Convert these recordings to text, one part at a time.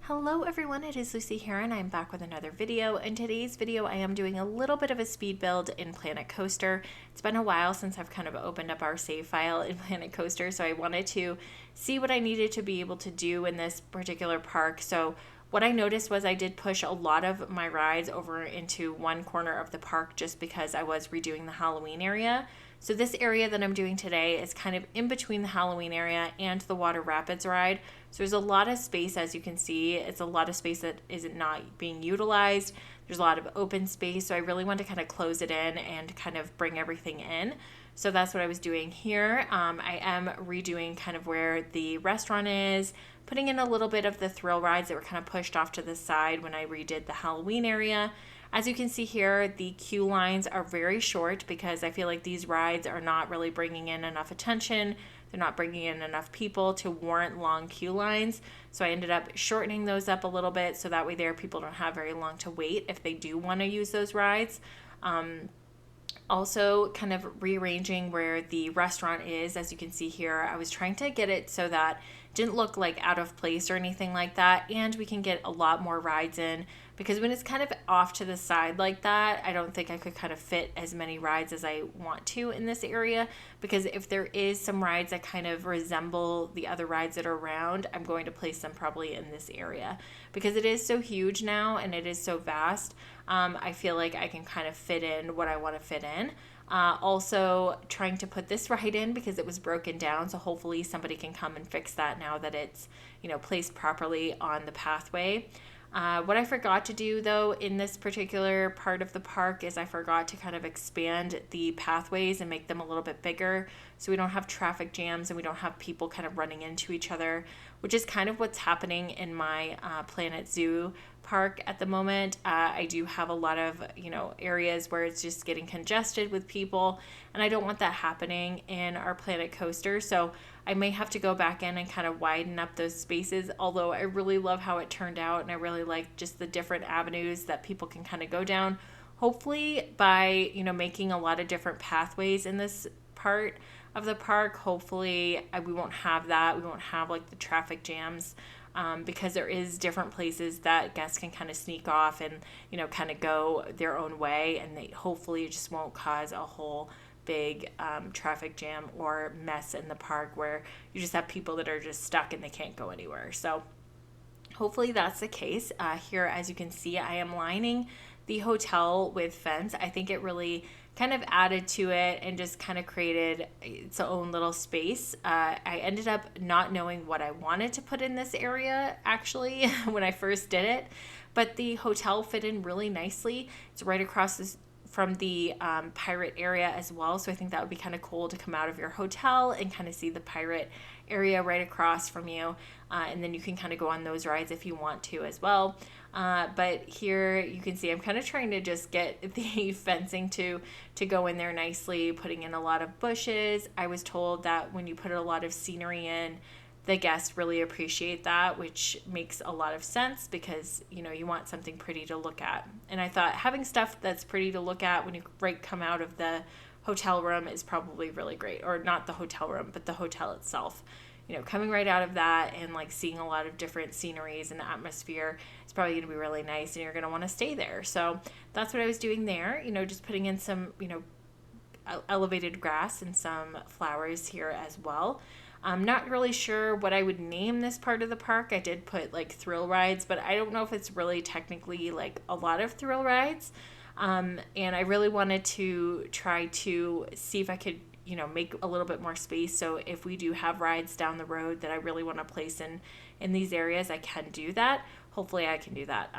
Hello everyone, it is Lucy here and I'm back with another video. In today's video I am doing a little bit of a speed build in Planet Coaster. It's been a while since I've kind of opened up our save file in Planet Coaster, so I wanted to see what I needed to be able to do in this particular park. So what I noticed was I did push a lot of my rides over into one corner of the park just because I was redoing the Halloween area. So this area that I'm doing today is kind of in between the Halloween area and the Water Rapids ride. So there's a lot of space, as you can see. It's a lot of space that isn't not being utilized. There's a lot of open space. So I really want to kind of close it in and kind of bring everything in. So that's what I was doing here. I am redoing kind of where the restaurant is, putting in a little bit of the thrill rides that were kind of pushed off to the side when I redid the Halloween area. As you can see here, the queue lines are very short because I feel like these rides are not really bringing in enough attention. They're not bringing in enough people to warrant long queue lines. So I ended up shortening those up a little bit so that way there people don't have very long to wait if they do want to use those rides. Also kind of rearranging where the restaurant is. As you can see here, I was trying to get it so that it didn't look like out of place or anything like that, and we can get a lot more rides in, because when it's kind of off to the side like that, I don't think I could kind of fit as many rides as I want to in this area, because if there is some rides that kind of resemble the other rides that are around, I'm going to place them probably in this area because it is so huge now and it is so vast. I feel like I can kind of fit in what I want to fit in. Also trying to put this ride in because it was broken down, so hopefully somebody can come and fix that now that it's, placed properly on the pathway. What I forgot to do though in this particular part of the park is I forgot to kind of expand the pathways and make them a little bit bigger so we don't have traffic jams and we don't have people kind of running into each other, which is kind of what's happening in my Planet Zoo park at the moment. I do have a lot of areas where it's just getting congested with people, and I don't want that happening in our Planet Coaster, so I may have to go back in and kind of widen up those spaces, although I really love how it turned out and I really like just the different avenues that people can kind of go down. Hopefully by making a lot of different pathways in this part of the park, hopefully we won't have that. We won't have like the traffic jams, because there is different places that guests can kind of sneak off and kind of go their own way, and they hopefully just won't cause a whole big traffic jam or mess in the park where you just have people that are just stuck and they can't go anywhere. So hopefully that's the case. Here, as you can see, I am lining the hotel with fence. I think it really kind of added to it and just kind of created its own little space. I ended up not knowing what I wanted to put in this area actually when I first did it, but the hotel fit in really nicely. It's right across this from the pirate area as well, so I think that would be kind of cool to come out of your hotel and kind of see the pirate area right across from you, and then you can kind of go on those rides if you want to as well. But here you can see I'm kind of trying to just get the fencing to go in there nicely, putting in a lot of bushes. I was told that when you put a lot of scenery in, the guests really appreciate that, which makes a lot of sense because you want something pretty to look at. And I thought having stuff that's pretty to look at when you come out of the hotel room is probably really great, or not the hotel room but the hotel itself. Coming right out of that and like seeing a lot of different sceneries and atmosphere is probably going to be really nice, and you're going to want to stay there. So that's what I was doing there, just putting in some elevated grass and some flowers here as well. I'm not really sure what I would name this part of the park. I did put like thrill rides, but I don't know if it's really technically like a lot of thrill rides. And I really wanted to try to see if I could, make a little bit more space. So if we do have rides down the road that I really want to place in these areas, I can do that. Hopefully I can do that.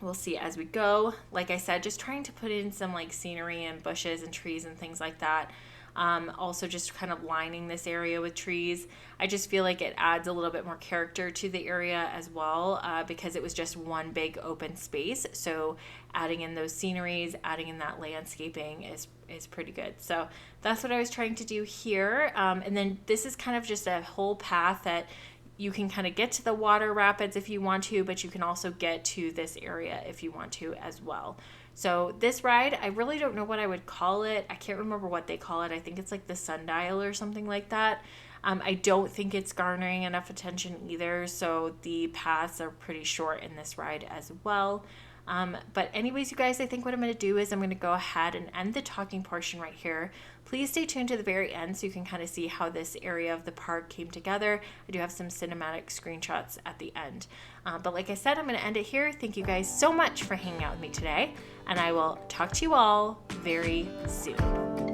We'll see as we go. Like I said, just trying to put in some like scenery and bushes and trees and things like that. Also just kind of lining this area with trees. I just feel like it adds a little bit more character to the area as well, because it was just one big open space. So adding in those sceneries, adding in that landscaping is pretty good. So that's what I was trying to do here. And then this is kind of just a whole path that you can kind of get to the water rapids if you want to, but you can also get to this area if you want to as well. So this ride, I really don't know what I would call it. I can't remember what they call it. I think it's like the sundial or something like that. I don't think it's garnering enough attention either, so the paths are pretty short in this ride as well. But anyways, you guys, I think what I'm going to do is I'm going to go ahead and end the talking portion right here. Please stay tuned to the very end so you can kind of see how this area of the park came together. I do have some cinematic screenshots at the end. But like I said, I'm going to end it here. Thank you guys so much for hanging out with me today, and I will talk to you all very soon.